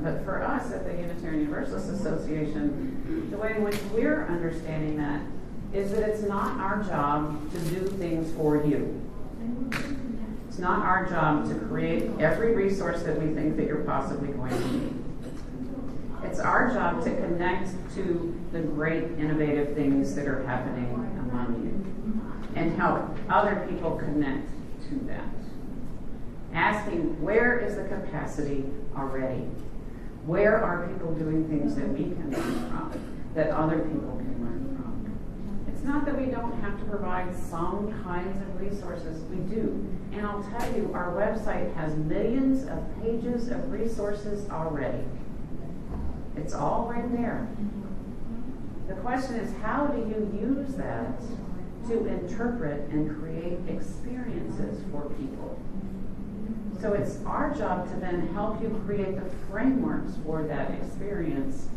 But for us at the Unitarian Universalist Association, the way in which we're understanding that is that it's not our job to do things for you. It's not our job to create every resource that we think that you're possibly going to need. It's our job to connect to the great innovative things that are happening among you and help other people connect to that. Asking, where is the capacity already? Where are people doing things that we can learn from, that other people can learn from? It's not that we don't have to provide some kinds of resources. We do. And I'll tell you, our website has millions of pages of resources already. It's all right there. The question is, how do you use that to interpret and create experiences for people? So it's our job to then help you create the frameworks for that experience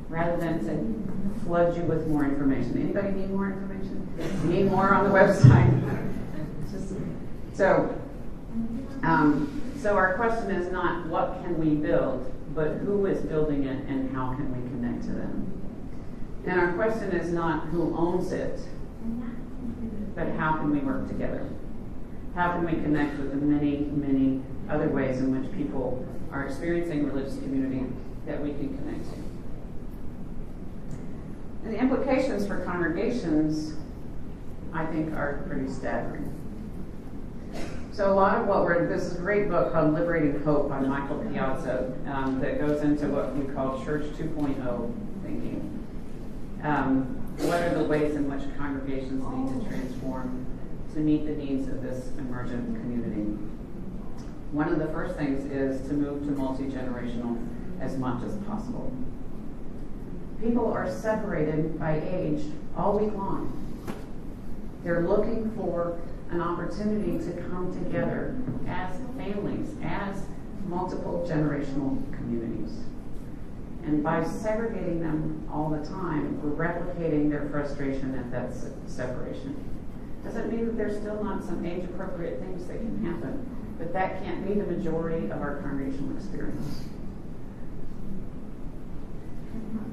rather than to flood you with more information. Anybody need more information? Need more on the website? So our question is not what can we build, but who is building it and how can we connect to them? And our question is not who owns it, but how can we work together? How can we connect with the many, many other ways in which people are experiencing religious community that we can connect to? And the implications for congregations, I think, are pretty staggering. So a lot of this is a great book called Liberating Hope by Michael Piazza that goes into what we call Church 2.0 thinking. What are the ways in which congregations need to transform to meet the needs of this emergent community? One of the first things is to move to multi-generational as much as possible. People are separated by age all week long. They're looking for an opportunity to come together as families, as multiple generational communities. And by segregating them all the time, we're replicating their frustration at that separation. Doesn't mean that there's still not some age-appropriate things that can happen, but that can't be the majority of our congregational experience.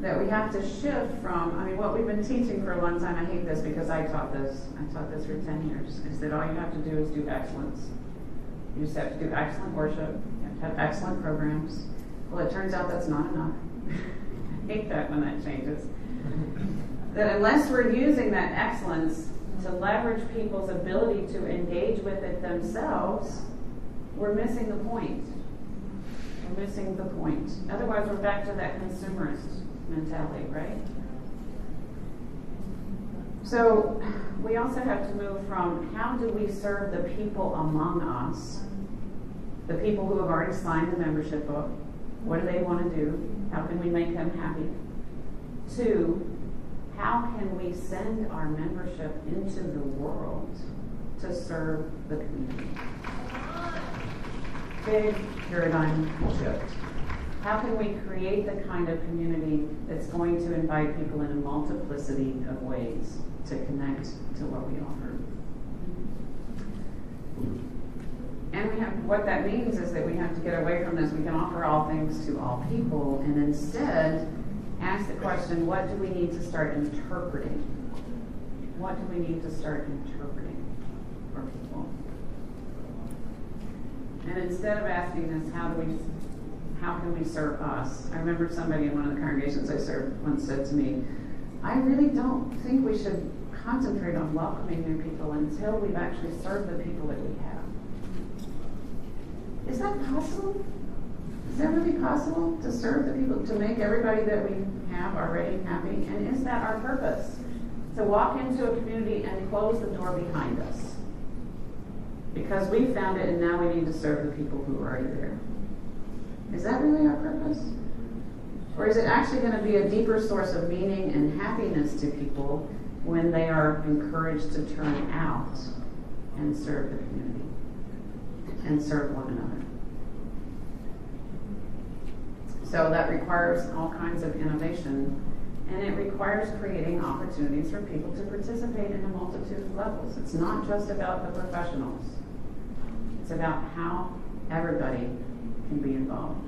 That we have to shift from, what we've been teaching for a long time, I hate this because I taught this for 10 years, is that all you have to do is do excellence. You just have to do excellent worship, you have to have excellent programs. Well, it turns out that's not enough. I hate that when that changes. That unless we're using that excellence to leverage people's ability to engage with it themselves, we're missing the point. We're missing the point. Otherwise, we're back to that consumerist mentality, right? So we also have to move from how do we serve the people among us, the people who have already signed the membership book, what do they want to do, how can we make them happy, to how can we send our membership into the world to serve the community. Big paradigm shift. How can we create the kind of community that's going to invite people in a multiplicity of ways to connect to what we offer? And what that means is that we have to get away from this. We can offer all things to all people and instead ask the question, what do we need to start interpreting? What do we need to start interpreting for people? And instead of asking this, how can we serve us? I remember somebody in one of the congregations I served once said to me, I really don't think we should concentrate on welcoming new people until we've actually served the people that we have. Is that possible? Is that really possible to serve the people, to make everybody that we have already happy? And is that our purpose? To walk into a community and close the door behind us? Because we found it and now we need to serve the people who are already there. Is that really our purpose? Or is it actually going to be a deeper source of meaning and happiness to people when they are encouraged to turn out and serve the community and serve one another? So that requires all kinds of innovation, and it requires creating opportunities for people to participate in a multitude of levels. It's not just about the professionals. It's about how everybody can be involved.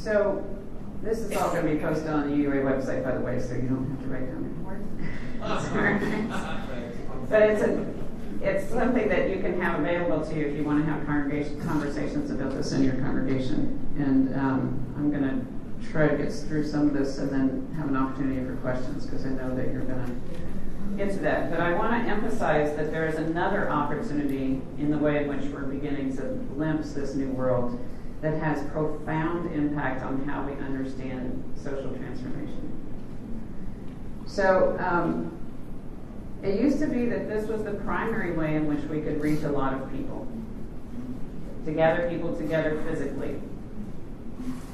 So this is all going to be posted on the UUA website, by the way, so you don't have to write down your words. But it's something that you can have available to you if you want to have conversations about this in your congregation. And I'm going to try to get through some of this and then have an opportunity for questions, because I know that you're going to get to that. But I want to emphasize that there is another opportunity in the way in which we're beginning to glimpse this new world that has profound impact on how we understand social transformation. So it used to be that this was the primary way in which we could reach a lot of people, to gather people together physically.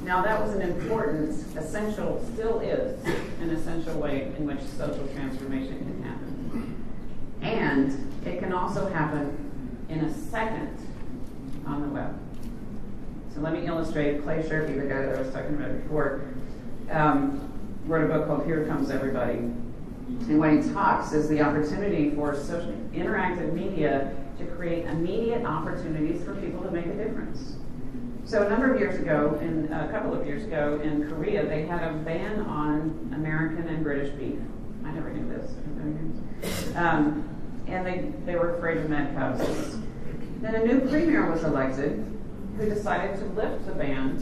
Now that was an important, essential, still is an essential way in which social transformation can happen. And it can also happen in a second on the web. So let me illustrate. Clay Sherky, the guy that I was talking about before, wrote a book called Here Comes Everybody. And what he talks is the opportunity for social interactive media to create immediate opportunities for people to make a difference. So a couple of years ago in Korea, they had a ban on American and British beef. I never knew this. And they were afraid of mad cows. Then a new premier was elected who decided to lift the ban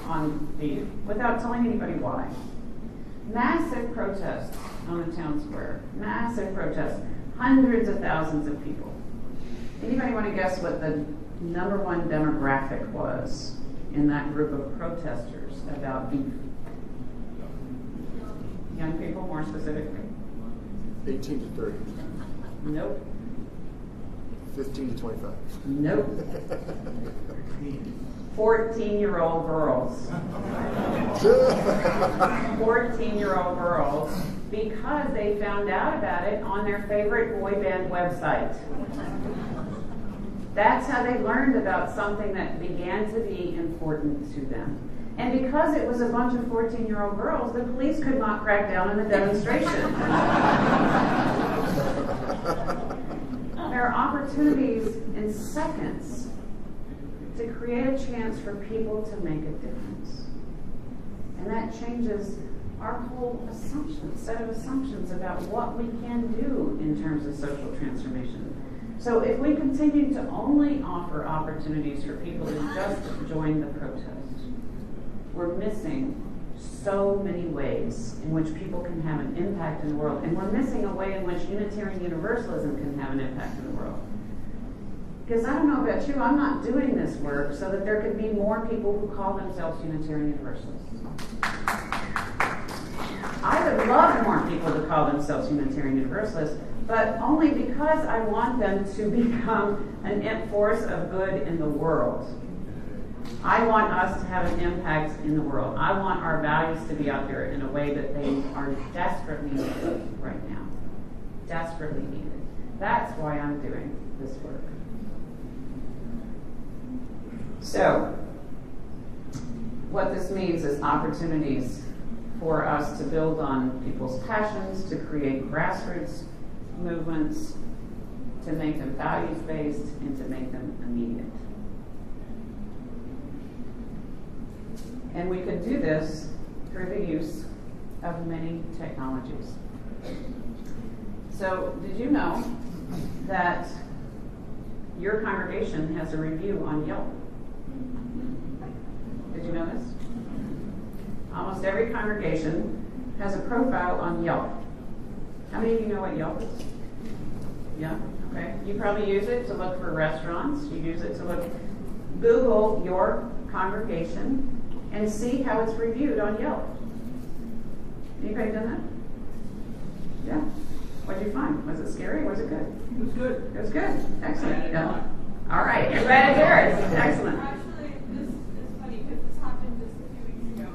on beef without telling anybody why. Massive protests on the town square. Massive protests. Hundreds of thousands of people. Anybody want to guess what the number one demographic was in that group of protesters about beef? Young people, more specifically. 18 to 30. Nope. 15 to 25. Nope. 14-year-old girls. 14-year-old girls, because they found out about it on their favorite boy band website. That's how they learned about something that began to be important to them. And because it was a bunch of 14-year-old girls, the police could not crack down on the demonstration. There are opportunities in seconds to create a chance for people to make a difference. And that changes our whole set of assumptions about what we can do in terms of social transformation. So if we continue to only offer opportunities for people to just join the protest, we're missing so many ways in which people can have an impact in the world. And we're missing a way in which Unitarian Universalism can have an impact in the world. Because I don't know about you, I'm not doing this work so that there can be more people who call themselves Unitarian Universalists. I would love more people to call themselves Unitarian Universalists, but only because I want them to become a force of good in the world. I want us to have an impact in the world. I want our values to be out there in a way that they are desperately needed right now. Desperately needed. That's why I'm doing this work. So, what this means is opportunities for us to build on people's passions, to create grassroots movements, to make them values-based, and to make them immediate. And we could do this through the use of many technologies. So, did you know that your congregation has a review on Yelp? Did you know this? Almost every congregation has a profile on Yelp. How many of you know what Yelp is? Yeah, okay. You probably use it to look for restaurants. You use it to Google your congregation and see how it's reviewed on Yelp. Anybody done that? Yeah. What did you find? Was it scary or was it good? It was good. It was good. Excellent. Yeah. All right. You're glad to hear it. Excellent. Actually, this is funny because this happened just a few weeks ago.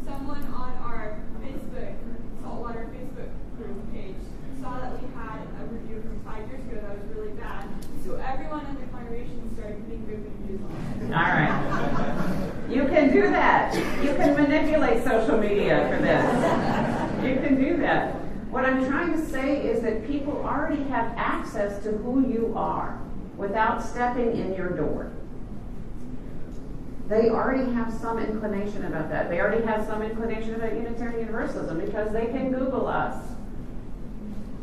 Someone on our Facebook, Saltwater Facebook group page, saw that we had a review from 5 years ago that was really bad. So everyone in the congregation started putting good reviews on it. All right. You can do that. You can manipulate social media for this. You can do that. What I'm trying to say is that people already have access to who you are without stepping in your door. they already have some inclination about that. They already have some inclination about Unitarian Universalism because they can Google us.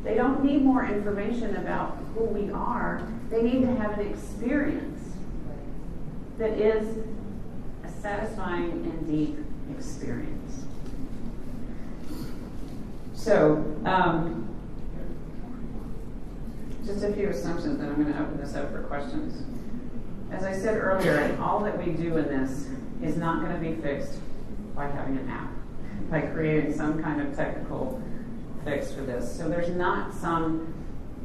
They don't need more information about who we are. They need to have an experience that is a satisfying and deep experience. So, just a few assumptions, then I'm going to open this up for questions. As I said earlier, all that we do in this is not going to be fixed by having an app, by creating some kind of technical fix for this. So there's not some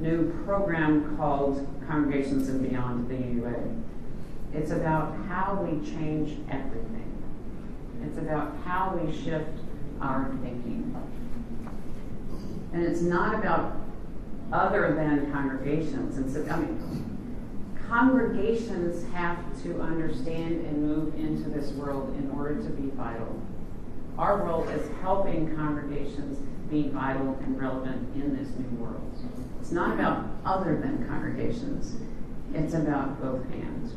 new program called Congregations and Beyond the UUA. It's about how we change everything. It's about how we shift our thinking. And it's not about other than congregations. And so, congregations have to understand and move into this world in order to be vital. Our role is helping congregations be vital and relevant in this new world. It's not about other than congregations. It's about both hands.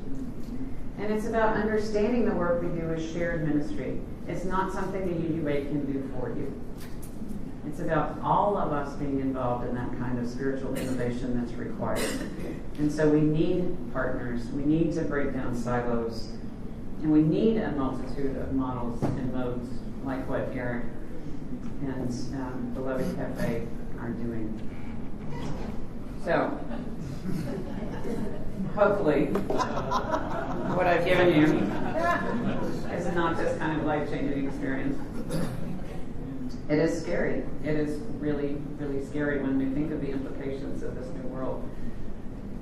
And it's about understanding the work we do as shared ministry. It's not something the UUA can do for you. It's about all of us being involved in that kind of spiritual innovation that's required. And so we need partners. We need to break down silos. And we need a multitude of models and modes like what Eric and Beloved Cafe are doing. So, hopefully, what I've given you is not this kind of life-changing experience. It is scary. It is really, really scary when we think of the implications of this new world.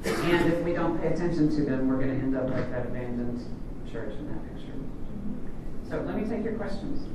And if we don't pay attention to them, we're going to end up like that abandoned church in that picture. So let me take your questions.